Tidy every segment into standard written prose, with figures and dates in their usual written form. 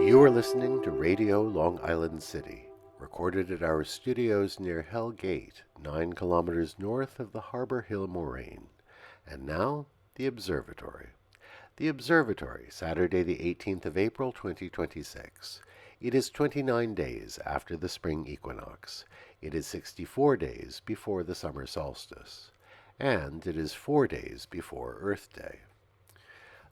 You are listening to Radio Long Island City, recorded at our studios near Hell Gate, 9 kilometers north of the Harbor Hill Moraine. And now, the Observatory. The Observatory, Saturday the 18th of April, 2026. It is 29 days after the spring equinox. It is 64 days before the summer solstice. And it is 4 days before Earth Day.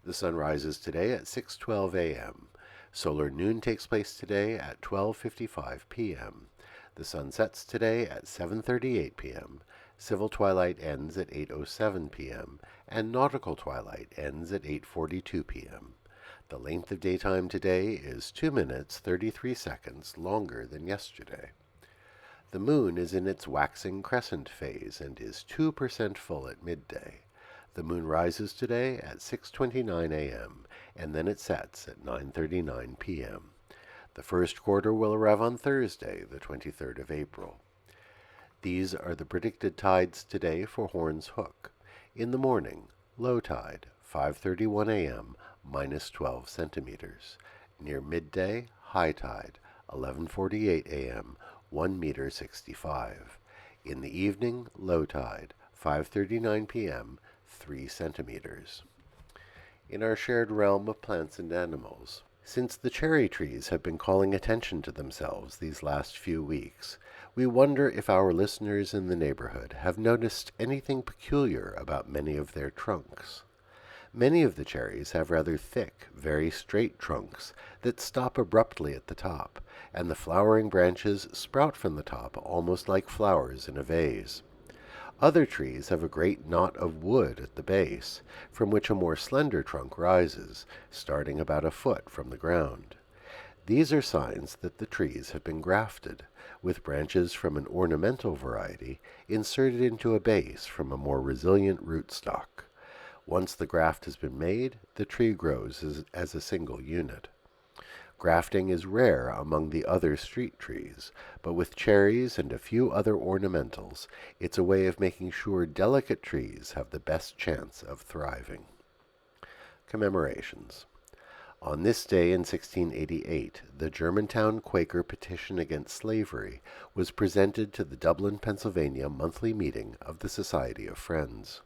The sun rises today at 6:12 a.m. Solar noon takes place today at 12:55 p.m. The sun sets today at 7:38 p.m. Civil twilight ends at 8:07 p.m. and nautical twilight ends at 8:42 p.m. The length of daytime today is 2 minutes 33 seconds longer than yesterday. The moon is in its waxing crescent phase and is 2% full at midday. The moon rises today at 6:29 a.m., and then it sets at 9:39 p.m. The first quarter will arrive on Thursday, the 23rd of April. These are the predicted tides today for Horns Hook. In the morning, low tide, 5:31 a.m., minus 12 centimeters. Near midday, high tide, 11:48 a.m., 1 meter 65. In the evening, low tide, 5:39 p.m., 3 centimeters. In our shared realm of plants and animals, since the cherry trees have been calling attention to themselves these last few weeks, we wonder if our listeners in the neighborhood have noticed anything peculiar about many of their trunks. Many of the cherries have rather thick, very straight trunks that stop abruptly at the top, and the flowering branches sprout from the top almost like flowers in a vase. Other trees have a great knot of wood at the base, from which a more slender trunk rises, starting about a foot from the ground. These are signs that the trees have been grafted, with branches from an ornamental variety inserted into a base from a more resilient rootstock. Once the graft has been made, the tree grows as a single unit. Grafting is rare among the other street trees, but with cherries and a few other ornamentals, it's a way of making sure delicate trees have the best chance of thriving. Commemorations. On this day in 1688, the Germantown Quaker petition against slavery was presented to the Dublin, Pennsylvania monthly meeting of the Society of Friends.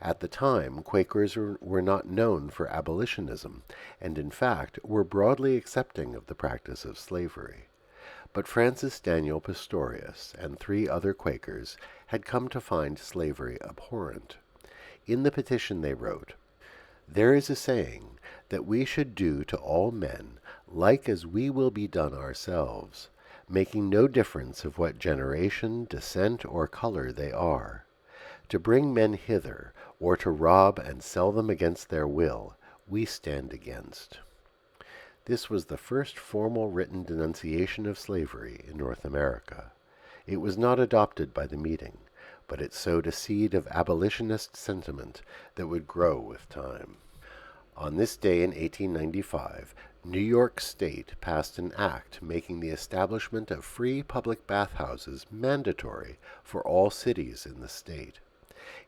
At the time, Quakers were not known for abolitionism, and in fact were broadly accepting of the practice of slavery. But Francis Daniel Pastorius and 3 other Quakers had come to find slavery abhorrent. In the petition they wrote, "There is a saying that we should do to all men like as we will be done ourselves, making no difference of what generation, descent, or color they are. To bring men hither, or to rob and sell them against their will, we stand against." This was the first formal written denunciation of slavery in North America. It was not adopted by the meeting, but it sowed a seed of abolitionist sentiment that would grow with time. On this day in 1895, New York State passed an act making the establishment of free public bathhouses mandatory for all cities in the state.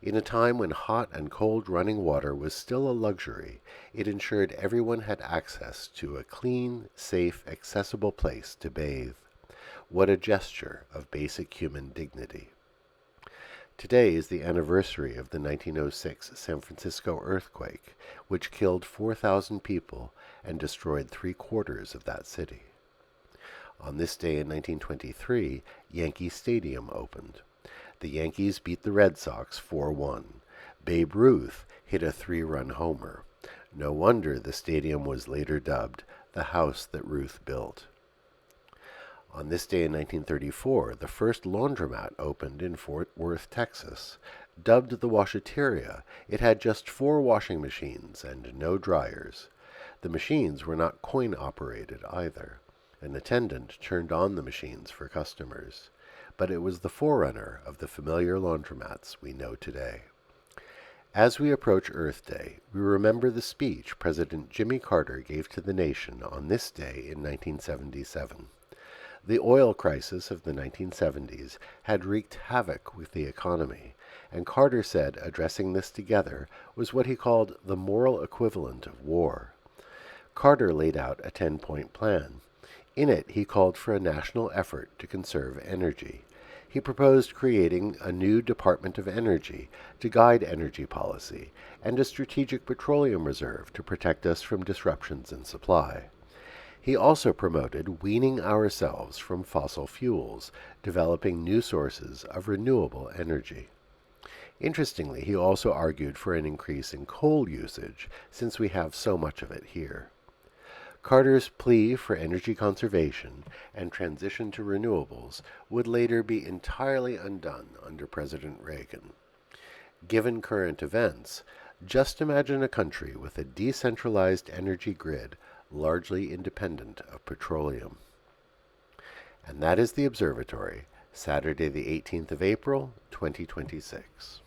In a time when hot and cold running water was still a luxury, it ensured everyone had access to a clean, safe, accessible place to bathe. What a gesture of basic human dignity. Today is the anniversary of the 1906 San Francisco earthquake, which killed 4,000 people and destroyed 3/4 of that city. On this day in 1923, Yankee Stadium opened. The Yankees beat the Red Sox 4-1. Babe Ruth hit a 3-run homer. No wonder the stadium was later dubbed the house that Ruth built. On this day in 1934, the first laundromat opened in Fort Worth, Texas. Dubbed the Washateria, it had just 4 washing machines and no dryers. The machines were not coin-operated either. An attendant turned on the machines for customers. But it was the forerunner of the familiar laundromats we know today. As we approach Earth Day, we remember the speech President Jimmy Carter gave to the nation on this day in 1977. The oil crisis of the 1970s had wreaked havoc with the economy, and Carter said addressing this together was what he called the moral equivalent of war. Carter laid out a 10-point plan. In it, he called for a national effort to conserve energy. He proposed creating a new Department of Energy to guide energy policy and a strategic petroleum reserve to protect us from disruptions in supply. He also promoted weaning ourselves from fossil fuels, developing new sources of renewable energy. Interestingly, he also argued for an increase in coal usage, since we have so much of it here. Carter's plea for energy conservation and transition to renewables would later be entirely undone under President Reagan. Given current events, just imagine a country with a decentralized energy grid largely independent of petroleum. And that is the Observatory, Saturday the 18th of April, 2026.